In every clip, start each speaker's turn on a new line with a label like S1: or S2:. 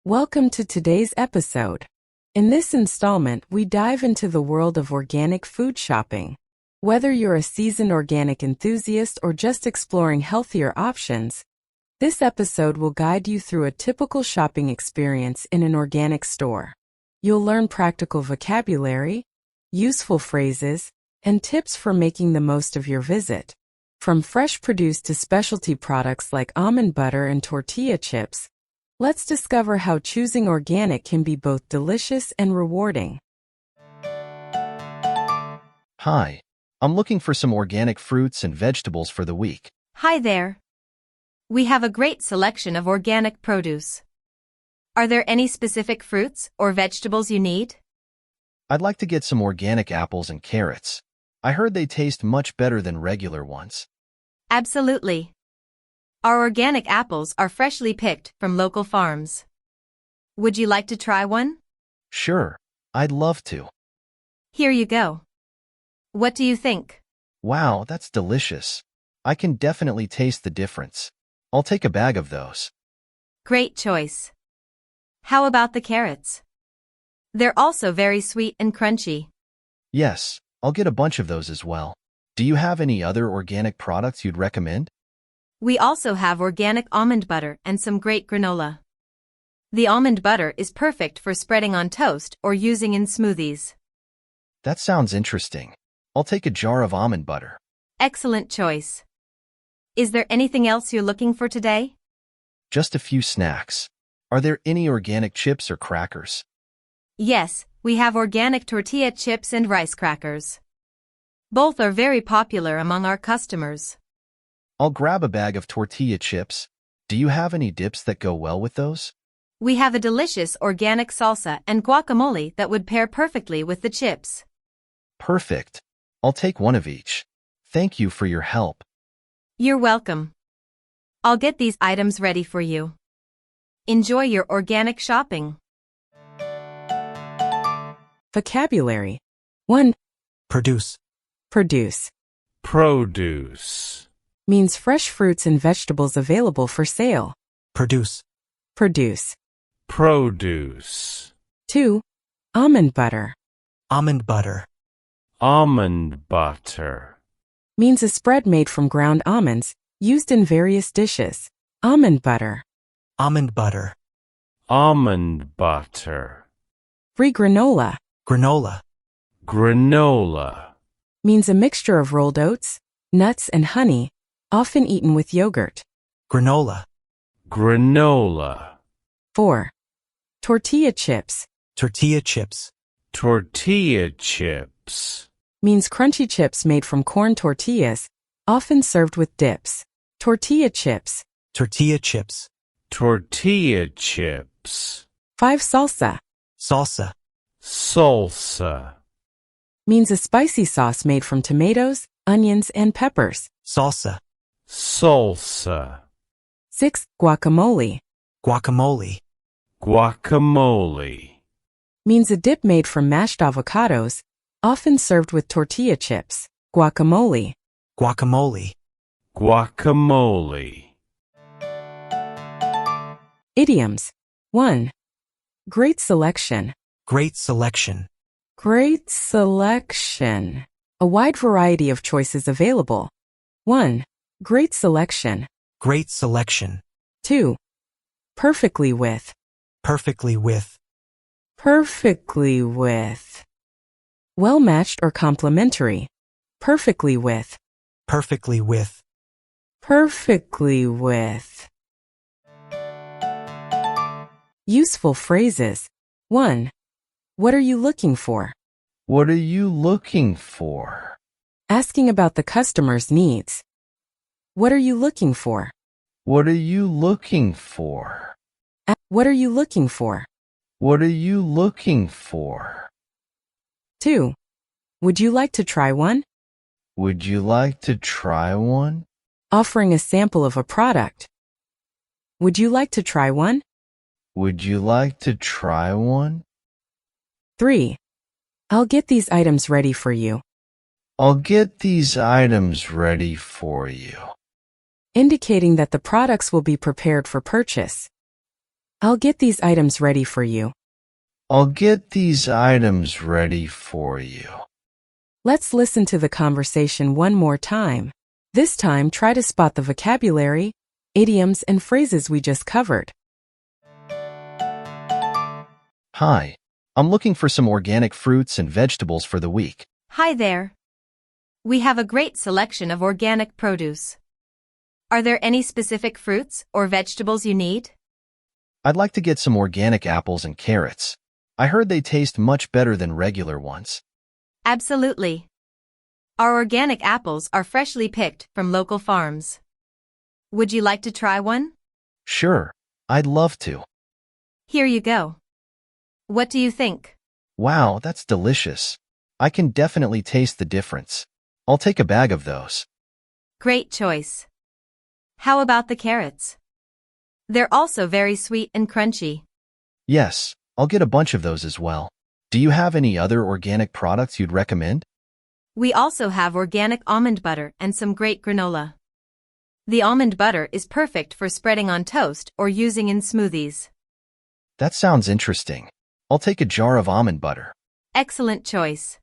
S1: Welcome to today's episode. In this installment, we dive into the world of organic food shopping. Whether you're a seasoned organic enthusiast or just exploring healthier options, this episode will guide you through a typical shopping experience in an organic store. You'll learn practical vocabulary, useful phrases, and tips for making the most of your visit. From fresh produce to specialty products like almond butter and tortilla chips, let's discover how choosing organic can be both delicious and rewarding.
S2: Hi, I'm looking for some organic fruits and vegetables for the week.
S3: Hi there. We have a great selection of organic produce. Are there any specific fruits or vegetables you need?
S2: I'd like to get some organic apples and carrots. I heard they taste much better than regular ones.
S3: Absolutely. Our organic apples are freshly picked from local farms. Would you like to try one?
S2: Sure, I'd love to.
S3: Here you go. What do you think?
S2: Wow, that's delicious. I can definitely taste the difference. I'll take a bag of those.
S3: Great choice. How about the carrots? They're also very sweet and crunchy.
S2: Yes, I'll get a bunch of those as well. Do you have any other organic products you'd recommend?
S3: We also have organic almond butter and some great granola. The almond butter is perfect for spreading on toast or using in smoothies.
S2: That sounds interesting. I'll take a jar of almond butter.
S3: Excellent choice. Is there anything else you're looking for today?
S2: Just a few snacks. Are there any organic chips or crackers?
S3: Yes, we have organic tortilla chips and rice crackers. Both are very popular among our customers.
S2: I'll grab a bag of tortilla chips. Do you have any dips that go well with those?
S3: We have a delicious organic salsa and guacamole that would pair perfectly with the chips.
S2: Perfect. I'll take one of each. Thank you for your help.
S3: You're welcome. I'll get these items ready for you. Enjoy your organic shopping.
S1: Vocabulary. 1.
S4: Produce.
S1: Produce.
S5: Produce.
S1: Means fresh fruits and vegetables available for sale.
S4: Produce.
S1: Produce.
S5: Produce.
S1: 2. Almond butter.
S4: Almond butter.
S5: Almond butter.
S1: Means a spread made from ground almonds, used in various dishes. Almond butter.
S4: Almond butter.
S5: Almond butter.
S1: 3. Granola.
S4: Granola.
S5: Granola.
S1: Means a mixture of rolled oats, nuts, and honey, often eaten with yogurt.
S4: Granola.
S5: Granola.
S1: 4. Tortilla chips.
S4: Tortilla chips.
S5: Tortilla chips.
S1: Means crunchy chips made from corn tortillas, often served with dips. Tortilla chips.
S4: Tortilla chips.
S5: Tortilla chips.
S1: 5. Salsa.
S4: Salsa.
S5: Salsa.
S1: Means a spicy sauce made from tomatoes, onions, and peppers.
S4: Salsa.
S5: Salsa.
S1: 6. Guacamole.
S4: Guacamole.
S5: Guacamole.
S1: Means a dip made from mashed avocados, often served with tortilla chips. Guacamole.
S4: Guacamole.
S5: Guacamole.
S1: Idioms. 1. Great selection.
S4: Great selection.
S1: Great selection. A wide variety of choices available. 1. Great selection.
S4: Great selection.
S1: 2. Perfectly with.
S4: Perfectly with.
S1: Perfectly with. Well matched or complementary. Perfectly with.
S4: Perfectly with.
S1: Perfectly with. Useful phrases. 1. What are you looking for?
S2: What are you looking for?
S1: Asking about the customer's needs. What are you looking for?
S2: What are you looking for?
S1: What are you looking for?
S2: What are you looking for?
S1: 2. Would you like to try one?
S2: Would you like to try one?
S1: Offering a sample of a product. Would you like to try one?
S2: Would you like to try one?
S1: 3. I'll get these items ready for you.
S2: I'll get these items ready for you.
S1: Indicating that the products will be prepared for purchase. I'll get these items ready for you.
S2: I'll get these items ready for you.
S1: Let's listen to the conversation one more time. This time, try to spot the vocabulary, idioms, and phrases we just covered.
S2: Hi, I'm looking for some organic fruits and vegetables for the week.
S3: Hi there. We have a great selection of organic produce. Are there any specific fruits or vegetables you need?
S2: I'd like to get some organic apples and carrots. I heard they taste much better than regular ones.
S3: Absolutely. Our organic apples are freshly picked from local farms. Would you like to try one?
S2: Sure, I'd love to.
S3: Here you go. What do you think?
S2: Wow, that's delicious. I can definitely taste the difference. I'll take a bag of those.
S3: Great choice. How about the carrots? They're also very sweet and crunchy.
S2: Yes, I'll get a bunch of those as well. Do you have any other organic products you'd recommend?
S3: We also have organic almond butter and some great granola. The almond butter is perfect for spreading on toast or using in smoothies.
S2: That sounds interesting. I'll take a jar of almond butter.
S3: Excellent choice.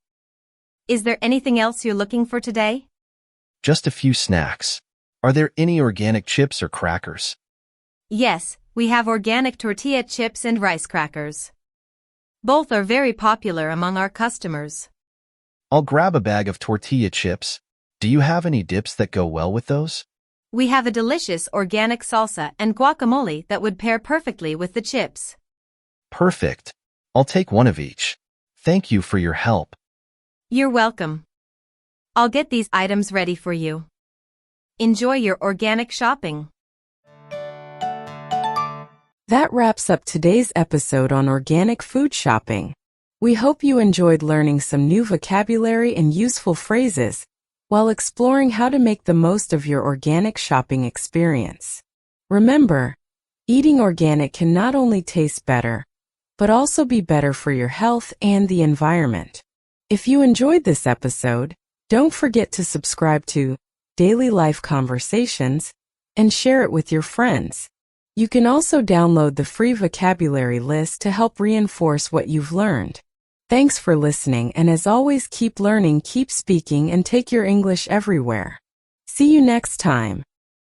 S3: Is there anything else you're looking for today?
S2: Just a few snacks. Are there any organic chips or crackers?
S3: Yes, we have organic tortilla chips and rice crackers. Both are very popular among our customers.
S2: I'll grab a bag of tortilla chips. Do you have any dips that go well with those?
S3: We have a delicious organic salsa and guacamole that would pair perfectly with the chips.
S2: Perfect. I'll take one of each. Thank you for your help.
S3: You're welcome. I'll get these items ready for you. Enjoy your organic shopping.
S1: That wraps up today's episode on organic food shopping. We hope you enjoyed learning some new vocabulary and useful phrases while exploring how to make the most of your organic shopping experience. Remember, eating organic can not only taste better, but also be better for your health and the environment. If you enjoyed this episode, don't forget to subscribe to Daily Life Conversations and share it with your friends. You can also download the free vocabulary list to help reinforce what you've learned. Thanks for listening, and as always, keep learning, keep speaking, and take your English everywhere. See you next time.